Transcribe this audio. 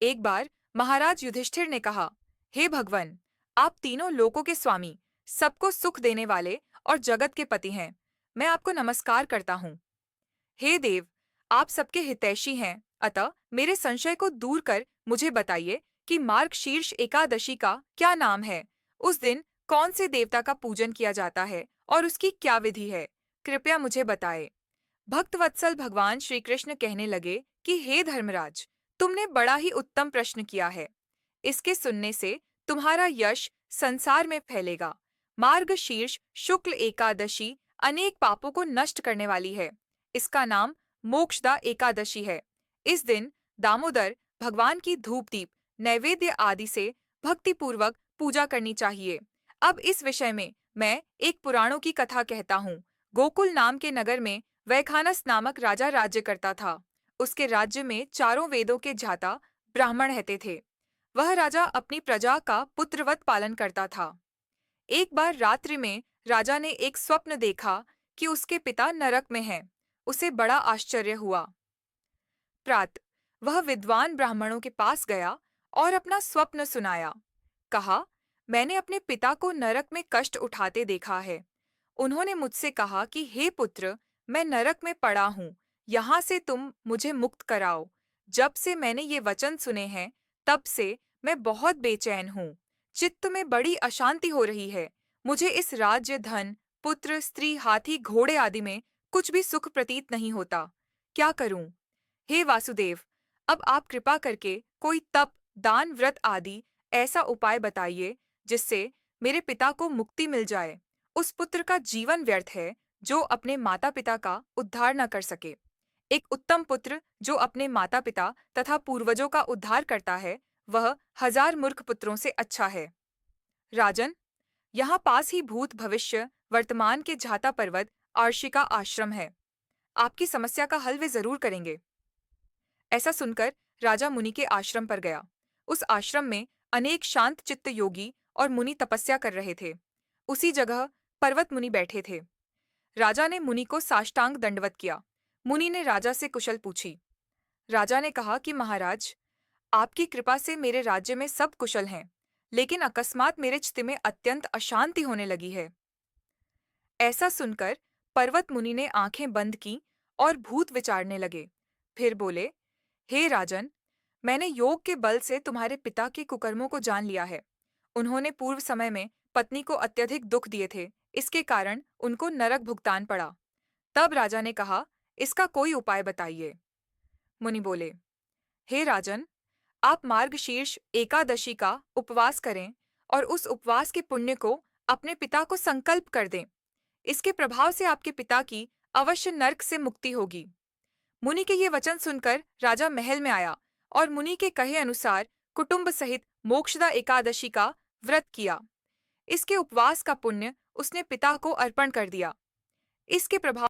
एक बार महाराज युधिष्ठिर ने कहा, हे भगवान, आप तीनों लोकों के स्वामी, सबको सुख देने वाले और जगत के पति हैं। मैं आपको नमस्कार करता हूँ। हे देव, आप सबके हितैषी हैं, अतः मेरे संशय को दूर कर मुझे बताइए कि मार्गशीर्ष एकादशी का क्या नाम है। उस दिन कौन से देवता का पूजन किया जाता है और उसकी क्या विधि है? कृपया मुझे बताएं। भक्तवत्सल भगवान श्री कृष्ण कहने लगे कि हे धर्मराज, तुमने बड़ा ही उत्तम प्रश्न किया है। इसके सुनने से तुम्हारा यश संसार में फैलेगा। मार्गशीर्ष शुक्ल एकादशी अनेक पापों को नष्ट करने वाली है। इसका नाम मोक्षदा एकादशी है। इस दिन दामोदर भगवान की धूप दीप नैवेद्य आदि से भक्तिपूर्वक पूजा करनी चाहिए। अब इस विषय में मैं एक पुराणों की कथा कहता हूँ। गोकुल नाम के नगर में वैखानस नामक राजा राज्य करता था। उसके राज्य में चारों वेदों के झाता ब्राह्मण रहते थे। वह राजा अपनी प्रजा का पुत्रवत पालन करता था। एक बार रात्रि में राजा ने एक स्वप्न देखा कि उसके पिता नरक में हैं। उसे बड़ा आश्चर्य हुआ। प्रात वह विद्वान ब्राह्मणों के पास गया और अपना स्वप्न सुनाया। कहा, मैंने अपने पिता को नरक में कष्ट उठाते देखा है। उन्होंने मुझसे कहा कि हे पुत्र, मैं नरक में पड़ा हूँ, यहाँ से तुम मुझे मुक्त कराओ। जब से मैंने ये वचन सुने हैं, तब से मैं बहुत बेचैन हूँ। चित्त में बड़ी अशांति हो रही है। मुझे इस राज्य, धन, पुत्र, स्त्री, हाथी, घोड़े आदि में कुछ भी सुख प्रतीत नहीं होता। क्या करूं? हे वासुदेव, अब आप कृपा करके कोई तप, दान, व्रत आदि ऐसा उपाय बताइए जिससे मेरे पिता को मुक्ति मिल जाए। उस पुत्र का जीवन व्यर्थ है जो अपने माता पिता का उद्धार न कर सके। एक उत्तम पुत्र जो अपने माता पिता तथा पूर्वजों का उद्धार करता है, वह 1000 मूर्ख पुत्रों से अच्छा है। राजन, यहाँ पास ही भूत, भविष्य, वर्तमान के झाता पर्वत आर्षि का आश्रम है। आपकी समस्या का हल वे जरूर करेंगे। ऐसा सुनकर राजा मुनि के आश्रम पर गया। उस आश्रम में अनेक शांत चित्त योगी और मुनि तपस्या कर रहे थे। उसी जगह पर्वत मुनि बैठे थे। राजा ने मुनि को साष्टांग दंडवत किया। मुनि ने राजा से कुशल पूछी। राजा ने कहा कि महाराज, आपकी कृपा से मेरे राज्य में सब कुशल हैं, लेकिन अकस्मात मेरे चित्त में अत्यंत अशांति होने लगी है। ऐसा सुनकर पर्वत मुनि ने आंखें बंद की और भूत विचारने लगे। फिर बोले, हे राजन, मैंने योग के बल से तुम्हारे पिता के कुकर्मों को जान लिया है। उन्होंने पूर्व समय में पत्नी को अत्यधिक दुख दिए थे, इसके कारण उनको नरक भुगतान पड़ा। तब राजा ने कहा, इसका कोई उपाय बताइए। मुनि बोले, हे राजन, आप मार्गशीर्ष एकादशी का उपवास करें और उस उपवास के पुण्य को अपने पिता को संकल्प कर दें। इसके प्रभाव से आपके पिता की अवश्य नरक से मुक्ति होगी। मुनि के ये वचन सुनकर राजा महल में आया और मुनि के कहे अनुसार कुटुंब सहित मोक्षदा एकादशी का व्रत किया। इसके उपवास का पुण्य उसने पिता को अर्पण कर दिया। इसके प्रभाव